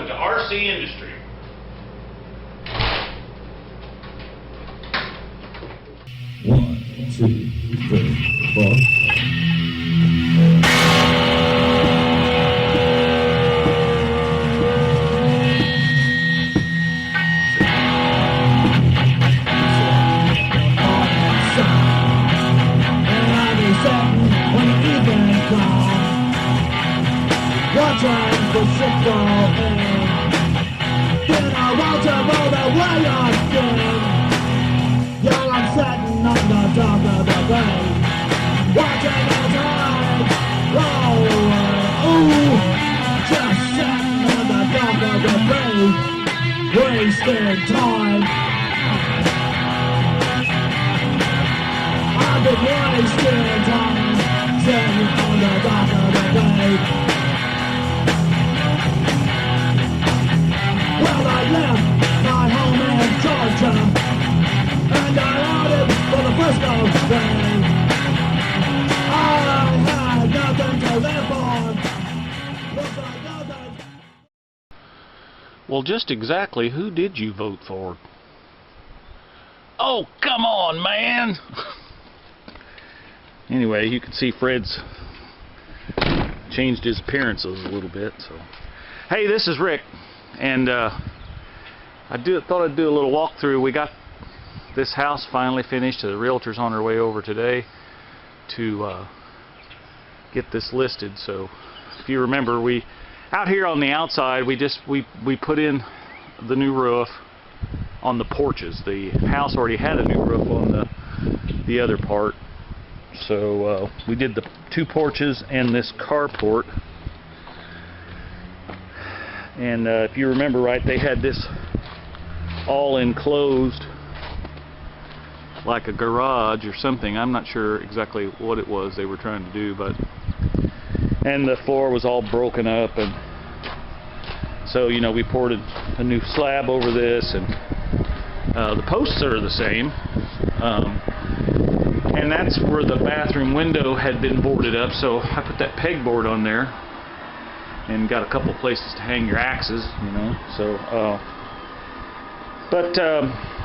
welcome to RC Industry. One, two, three, four. Watching the ship go in. Then I want to know the way again. Young, I'm sitting on the dock of the bay, watching the tide roll away. Ooh, just sitting on the dock of the bay, wasting time. I've been wasting time, sitting on the dock of the bay. Well, I left my home in Georgia, and I outed for the Frisco train. I had nothing to live for. Looks like nothing. Well, just exactly who did you vote for? Oh, come on, man! Anyway, you can see Fred's changed his appearances a little bit. So, hey, this is Rick. And thought I'd do a little walkthrough. We got this house finally finished. The realtor's on her way over today to get this listed. So if you remember, we out here on the outside we put in the new roof on the porches. The house already had a new roof on the other part. So we did the two porches and this carport. And if you remember right, they had this all enclosed like a garage or something. I'm not sure exactly what it was they were trying to do, but and the floor was all broken up, and so we poured a new slab over this, and the posts are the same, and that's where the bathroom window had been boarded up, so I put that pegboard on there and got a couple places to hang your axes, so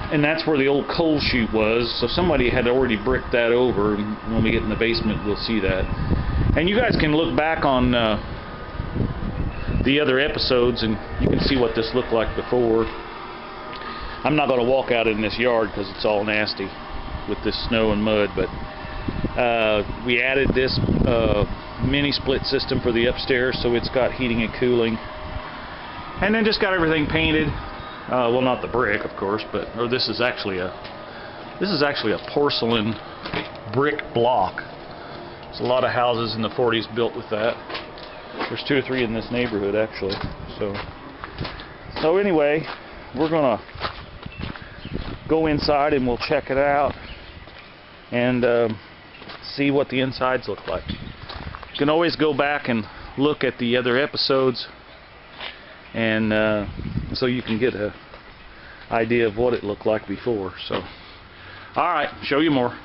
and that's where the old coal chute was, so somebody had already bricked that over, and when we get in the basement we'll see that. And you guys can look back on the other episodes and you can see what this looked like before. I'm not going to walk out in this yard because it's all nasty with this snow and mud, but we added this mini split system for the upstairs, so it's got heating and cooling, and then just got everything painted. Well, not the brick, of course, but this is actually a porcelain brick block. There's a lot of houses in the 40s built with that. There's 2 or 3 in this neighborhood actually. So anyway, we're gonna go inside and we'll check it out and see what the insides look like. You can always go back and look at the other episodes, and so you can get an idea of what it looked like before. So, alright, show you more.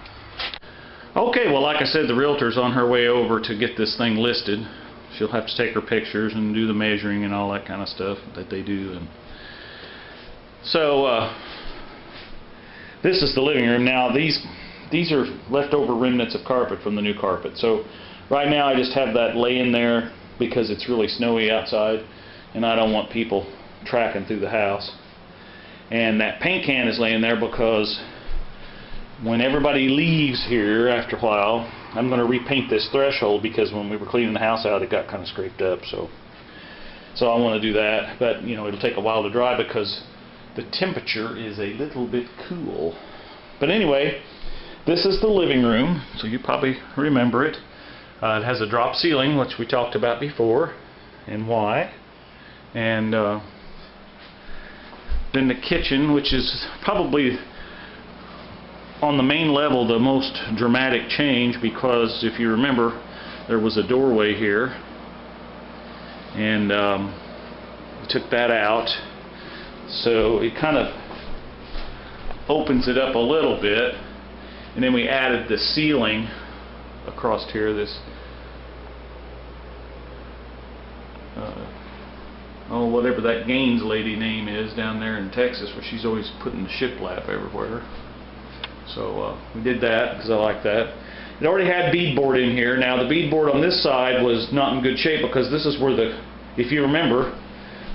Okay, well, like I said, the realtor's on her way over to get this thing listed. She'll have to take her pictures and do the measuring and all that kind of stuff that they do. And so this is the living room. Now these are leftover remnants of carpet from the new carpet. So right now I just have that laying there because it's really snowy outside and I don't want people tracking through the house. And that paint can is laying there because when everybody leaves here after a while, I'm going to repaint this threshold because when we were cleaning the house out it got kind of scraped up. So I want to do that, but it'll take a while to dry because the temperature is a little bit cool. But anyway, this is the living room, so you probably remember it. It has a drop ceiling, which we talked about before, and why. And then the kitchen, which is probably on the main level the most dramatic change, because if you remember, there was a doorway here, and we took that out, so it kind of opens it up a little bit. And then we added the ceiling across here, this oh, whatever that Gaines lady name is down there in Texas, where she's always putting the shiplap everywhere. So we did that because I like that. It already had beadboard in here. Now the beadboard on this side was not in good shape because this is where if you remember,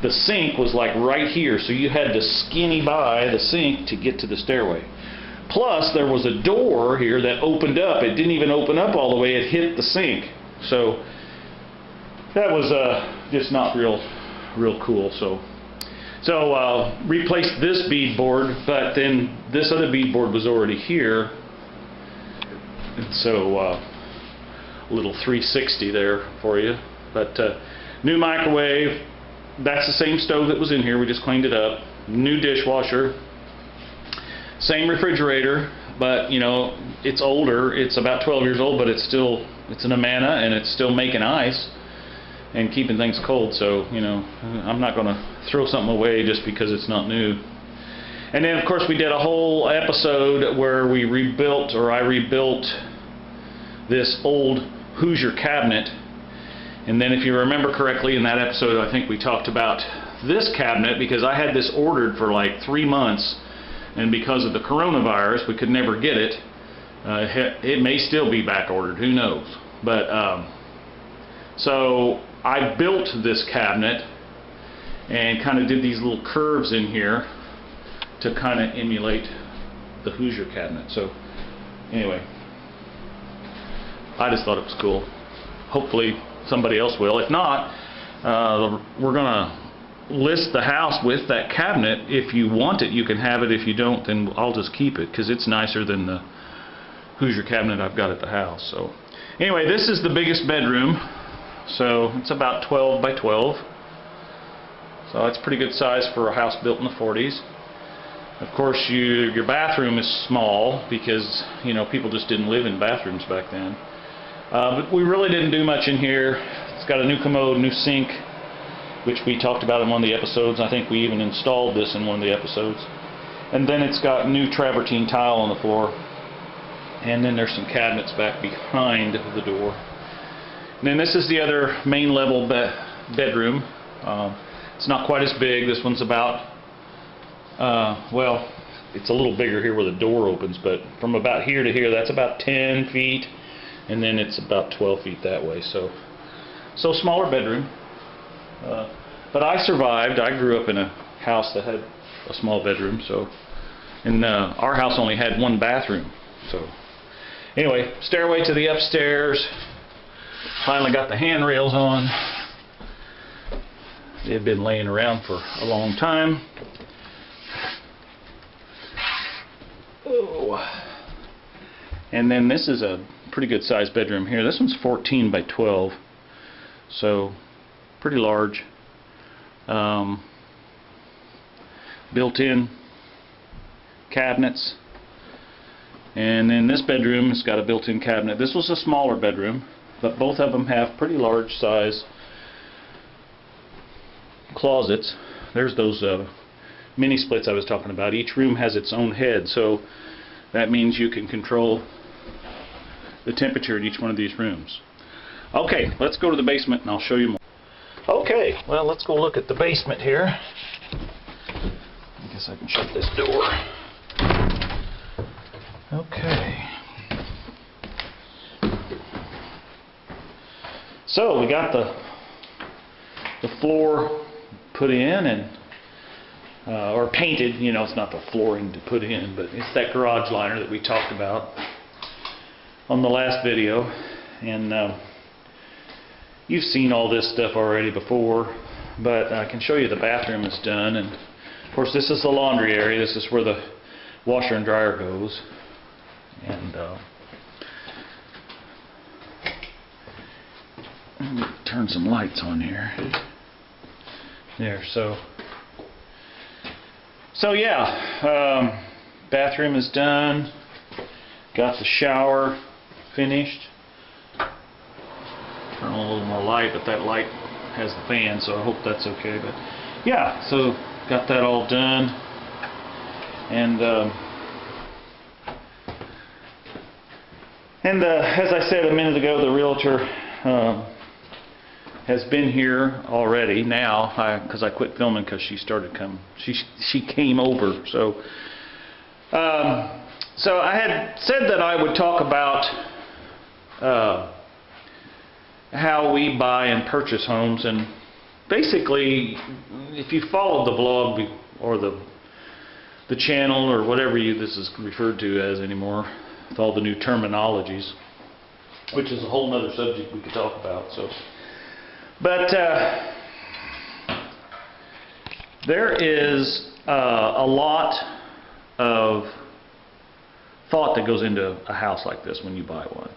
the sink was like right here, so you had to skinny by the sink to get to the stairway. Plus there was a door here that opened up. It didn't even open up all the way. It hit the sink. So that was just not real cool. So replaced this beadboard, but then this other beadboard was already here, and so a little 360 there for you. But new microwave. That's the same stove that was in here. We just cleaned it up. New dishwasher. Same refrigerator, but you know, it's older. It's about 12 years old, but it's an Amana, and it's still making ice and keeping things cold. So, you know, I'm not going to throw something away just because it's not new. And then, of course, we did a whole episode where I rebuilt this old Hoosier cabinet. And then, if you remember correctly, in that episode, I think we talked about this cabinet because I had this ordered for like 3 months, and because of the coronavirus, we could never get it. It may still be back ordered, who knows? But so I built this cabinet and kind of did these little curves in here to kind of emulate the Hoosier cabinet. So anyway, I just thought it was cool. Hopefully somebody else will. If not, we're gonna list the house with that cabinet. If you want it, you can have it. If you don't, then I'll just keep it because it's nicer than the Hoosier cabinet I've got at the house. So anyway, this is the biggest bedroom. So it's about 12 by 12. So that's pretty good size for a house built in the 40s. Of course, your bathroom is small because, you know, people just didn't live in bathrooms back then. But we really didn't do much in here. It's got a new commode, new sink, which we talked about in one of the episodes. I think we even installed this in one of the episodes. And then it's got new travertine tile on the floor. And then there's some cabinets back behind the door. And then this is the other main level bedroom. It's not quite as big. This one's about, well, it's a little bigger here where the door opens, but from about here to here, that's about 10 feet. And then it's about 12 feet that way. So smaller bedroom. But I survived. I grew up in a house that had a small bedroom. And our house only had one bathroom. So anyway, stairway to the upstairs. Finally got the handrails on. They had been laying around for a long time. Oh. And then this is a pretty good sized bedroom here. This one's 14 by 12. So pretty large. Built-in cabinets. And then this bedroom has got a built-in cabinet. This was a smaller bedroom, but both of them have pretty large size closets. There's those mini splits I was talking about. Each room has its own head, so that means you can control the temperature in each one of these rooms. Okay, let's go to the basement and I'll show you more. Okay, well, let's go look at the basement here. I guess I can shut this door. Okay. So we got the floor put in and or painted. You know, it's not the flooring to put in, but it's that garage liner that we talked about on the last video. And you've seen all this stuff already before, but I can show you the bathroom is done. And of course, this is the laundry area. This is where the washer and dryer goes. And let me turn some lights on here. There, so yeah, bathroom is done. Got the shower finished. Turn on a little more light, but that light has the fan, so I hope that's okay. But yeah, so got that all done. And as I said a minute ago, the realtor has been here already now, because I quit filming because she started coming. She came over. So I had said that I would talk about how we buy and purchase homes, and basically, if you followed the blog or the channel or whatever this is referred to as anymore, with all the new terminologies, which is a whole other subject we could talk about. So, but there is a lot of thought that goes into a house like this when you buy one.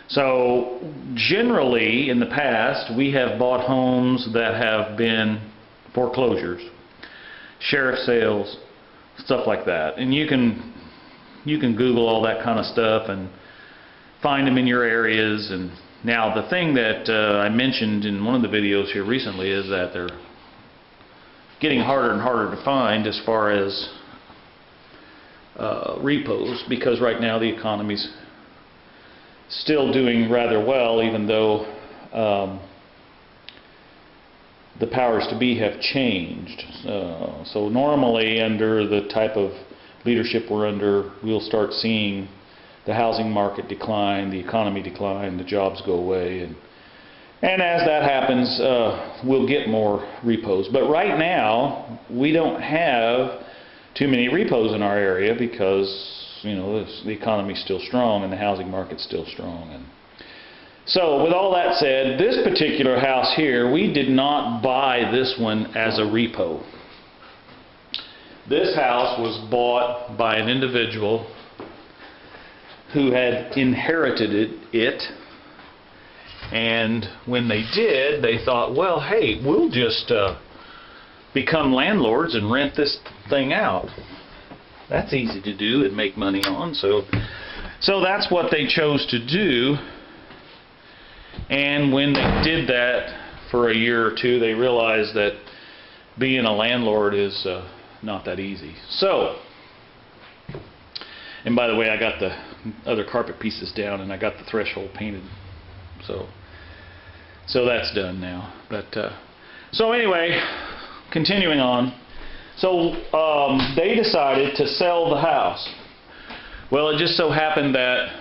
So generally in the past we have bought homes that have been foreclosures, sheriff sales, stuff like that, and you can Google all that kind of stuff and find them in your areas. And now the thing that I mentioned in one of the videos here recently is that they're getting harder and harder to find as far as repos, because right now the economy's still doing rather well, even though the powers to be have changed. So normally under the type of leadership we're under, we'll start seeing the housing market decline, the economy decline, the jobs go away, and as that happens, we'll get more repos. But right now we don't have too many repos in our area because the economy's still strong and the housing market's still strong. And so with all that said, this particular house here, we did not buy this one as a repo. This house was bought by an individual who had inherited it, and when they did, they thought, well, hey, we'll just become landlords and rent this thing out. That's easy to do and make money on. So that's what they chose to do. And when they did that for a year or two, they realized that being a landlord is not that easy. So, and by the way, I got the other carpet pieces down and I got the threshold painted. So that's done now. But so anyway, continuing on. So they decided to sell the house. Well, it just so happened that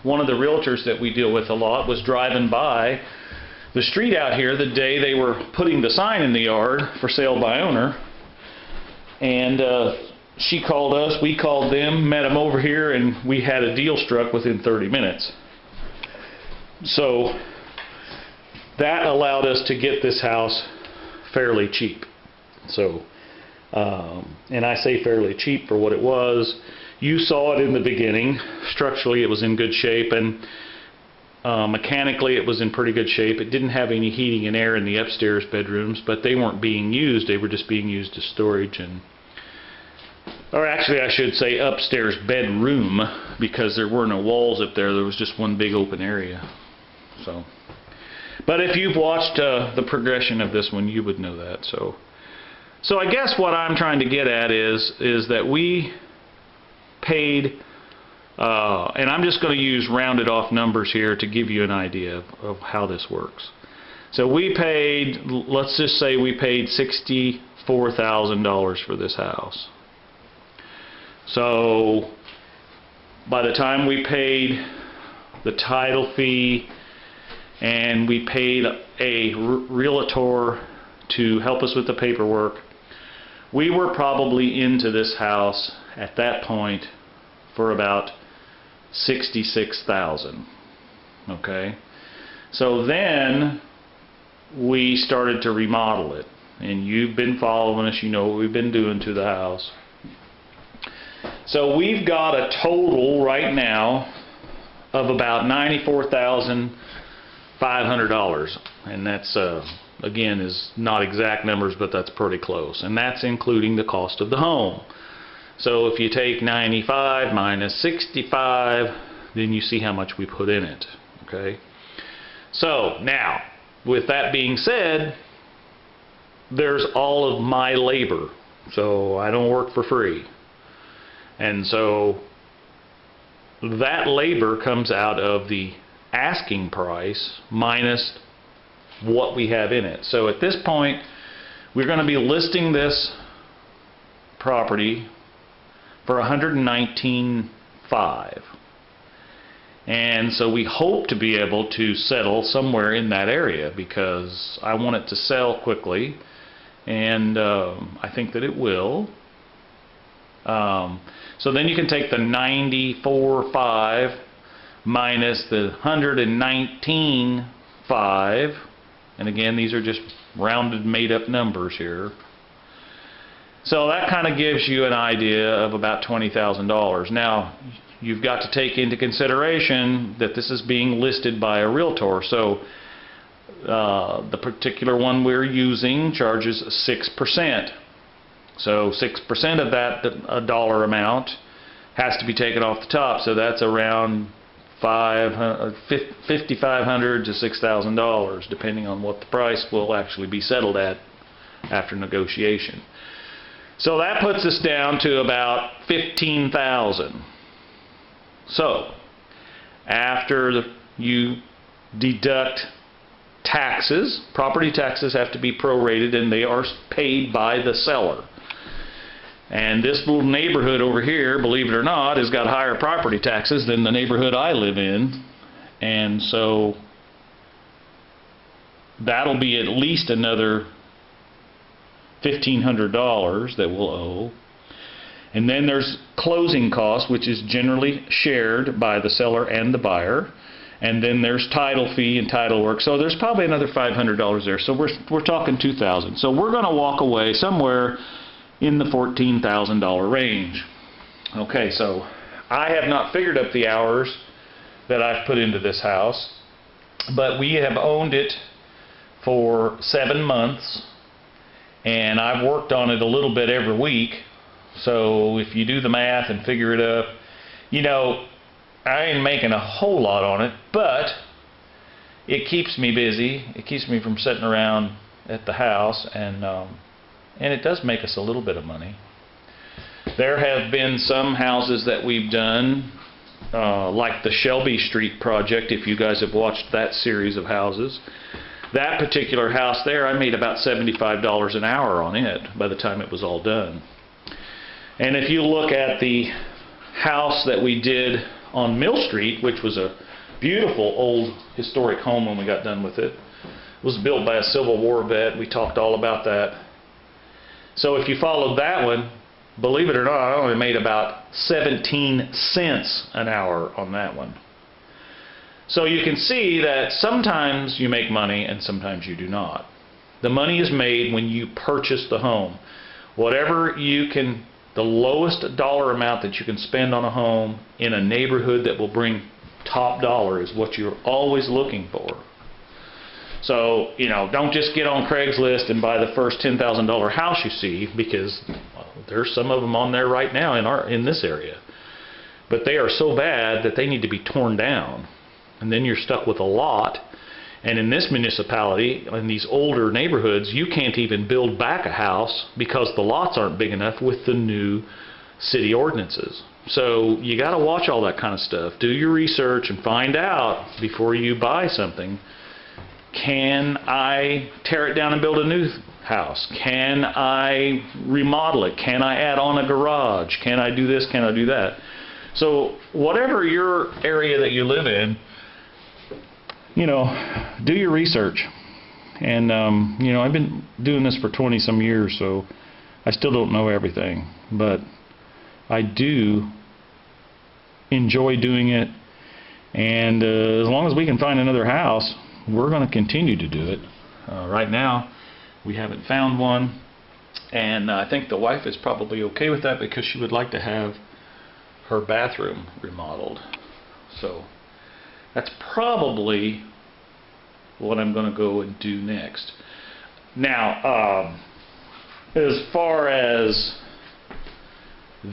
one of the realtors that we deal with a lot was driving by the street out here the day they were putting the sign in the yard for sale by owner. And she called us, we called them, met them over here, and we had a deal struck within 30 minutes. So that allowed us to get this house fairly cheap. So and I say fairly cheap for what it was. You saw it in the beginning. Structurally it was in good shape, and mechanically it was in pretty good shape. It didn't have any heating and air in the upstairs bedrooms, but they weren't being used. They were just being used as storage, or actually I should say upstairs bedroom, because there were no walls up there. There was just one big open area. So, but if you've watched the progression of this one, you would know that. So I guess what I'm trying to get at is that we paid, and I'm just going to use rounded off numbers here to give you an idea of how this works. So we paid, let's just say we paid $64,000 for this house. So by the time we paid the title fee and we paid a realtor to help us with the paperwork, we were probably into this house at that point for about $66,000. Okay, so then we started to remodel it, and you've been following us, you know what we've been doing to the house. So we've got a total right now of about $94,500, and that's again is not exact numbers, but that's pretty close, and that's including the cost of the home. So if you take 95 minus 65, then you see how much we put in it. Okay, so now with that being said, there's all of my labor, so I don't work for free, and so that labor comes out of the asking price minus what we have in it. So at this point, we're going to be listing this property for $119,500. And so we hope to be able to settle somewhere in that area because I want it to sell quickly, and I think that it will. So then you can take the 94.5 minus the 119.5, and again, these are just rounded, made-up numbers here. So that kind of gives you an idea of about $20,000. Now, you've got to take into consideration that this is being listed by a realtor. So the particular one we're using charges 6%. So 6% of that dollar amount has to be taken off the top. So that's around $5,500 to $6,000, depending on what the price will actually be settled at after negotiation. So that puts us down to about $15,000. So after you deduct taxes, property taxes have to be prorated, and they are paid by the seller. And this little neighborhood over here, believe it or not, has got higher property taxes than the neighborhood I live in. And so that'll be at least another $1,500 that we'll owe. And then there's closing costs, which is generally shared by the seller and the buyer. And then there's title fee and title work. So there's probably another $500 there. So we're talking $2,000. So we're going to walk away somewhere in the $14,000 range. Okay, so I have not figured up the hours that I've put into this house, but we have owned it for 7 months, and I've worked on it a little bit every week. So if you do the math and figure it up, you know, I ain't making a whole lot on it, but it keeps me busy. It keeps me from sitting around at the house, and it does make us a little bit of money. There have been some houses that we've done, like the Shelby Street project, if you guys have watched that series of houses. That particular house there, I made about $75 an hour on it by the time it was all done. And if you look at the house that we did on Mill Street, which was a beautiful old historic home when we got done with it, it was built by a Civil War vet. We talked all about that. So if you followed that one, believe it or not, I only made about 17 cents an hour on that one. So you can see that sometimes you make money and sometimes you do not. The money is made when you purchase the home. Whatever you can, the lowest dollar amount that you can spend on a home in a neighborhood that will bring top dollar is what you're always looking for. So, you know, don't just get on Craigslist and buy the first $10,000 house you see, because well, there's some of them on there right now in this area. But they are so bad that they need to be torn down. And then you're stuck with a lot. And in this municipality, in these older neighborhoods, you can't even build back a house because the lots aren't big enough with the new city ordinances. So you got to watch all that kind of stuff. Do your research and find out before you buy something. Can I tear it down and build a new house? Can I remodel it? Can I add on a garage? Can I do this? Can I do that? So whatever your area that you live in, you know, do your research. And, you know, I've been doing this for 20 some years, so I still don't know everything. But I do enjoy doing it. And as long as we can find another house, we're going to continue to do it. Right now, we haven't found one. And I think the wife is probably okay with that because she would like to have her bathroom remodeled. So that's probably what I'm going to go and do next. Now, as far as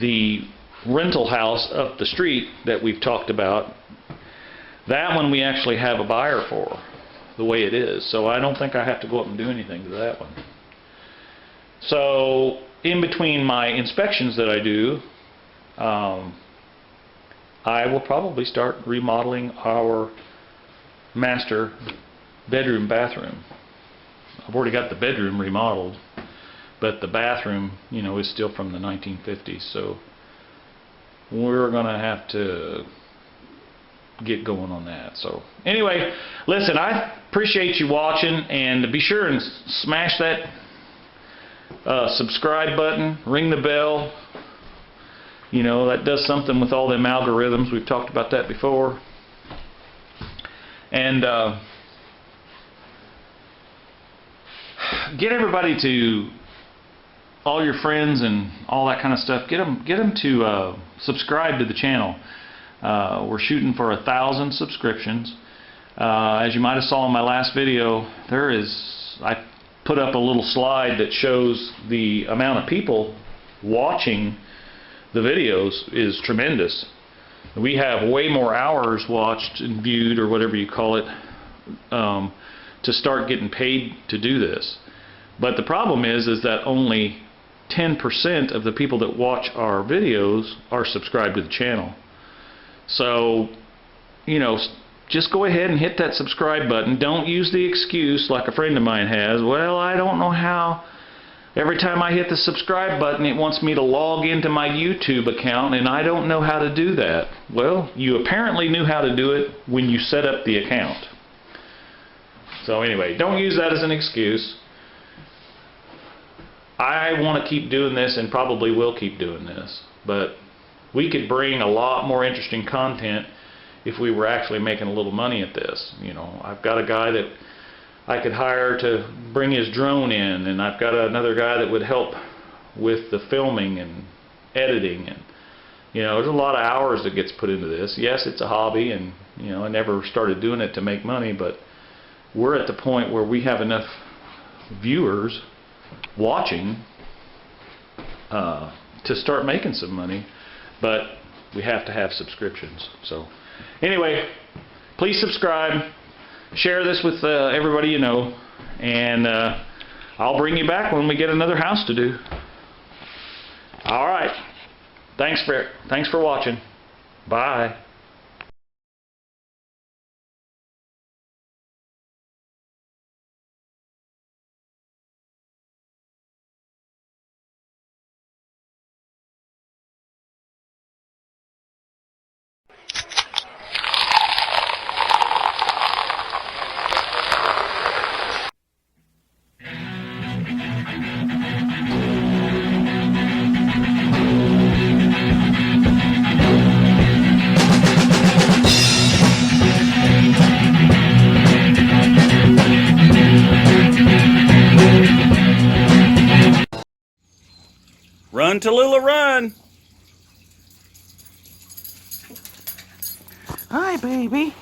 the rental house up the street that we've talked about, that one we actually have a buyer for, the way it is. So I don't think I have to go up and do anything to that one. So in between my inspections that I do, I will probably start remodeling our master bedroom, bathroom. I've already got the bedroom remodeled, but the bathroom, you know, is still from the 1950s. So we're gonna have to get going on that. So anyway, listen, I appreciate you watching, and be sure and smash that subscribe button, ring the bell. You know, that does something with all them algorithms. We've talked about that before. And get everybody to, all your friends and all that kind of stuff, get them to subscribe to the channel. We're shooting for 1,000 subscriptions. As you might have saw in my last video, I put up a little slide that shows the amount of people watching the videos is tremendous. We have way more hours watched and viewed, or whatever you call it, to start getting paid to do this. But the problem is that only 10% of the people that watch our videos are subscribed to the channel. So, you know, just go ahead and hit that subscribe button. Don't use the excuse like a friend of mine has, well, I don't know how. Every time I hit the subscribe button, it wants me to log into my YouTube account, and I don't know how to do that. Well, you apparently knew how to do it when you set up the account. So anyway, don't use that as an excuse. I want to keep doing this, and probably will keep doing this, but we could bring a lot more interesting content if we were actually making a little money at this. You know, I've got a guy that I could hire to bring his drone in, and I've got another guy that would help with the filming and editing, and you know, there's a lot of hours that gets put into this. Yes, it's a hobby, and you know, I never started doing it to make money, but we're at the point where we have enough viewers watching to start making some money, but we have to have subscriptions. So anyway, please subscribe, share this with everybody you know, and I'll bring you back when we get another house to do. All right, thanks for watching. Bye. Run, Tallulah, run! Hi, baby.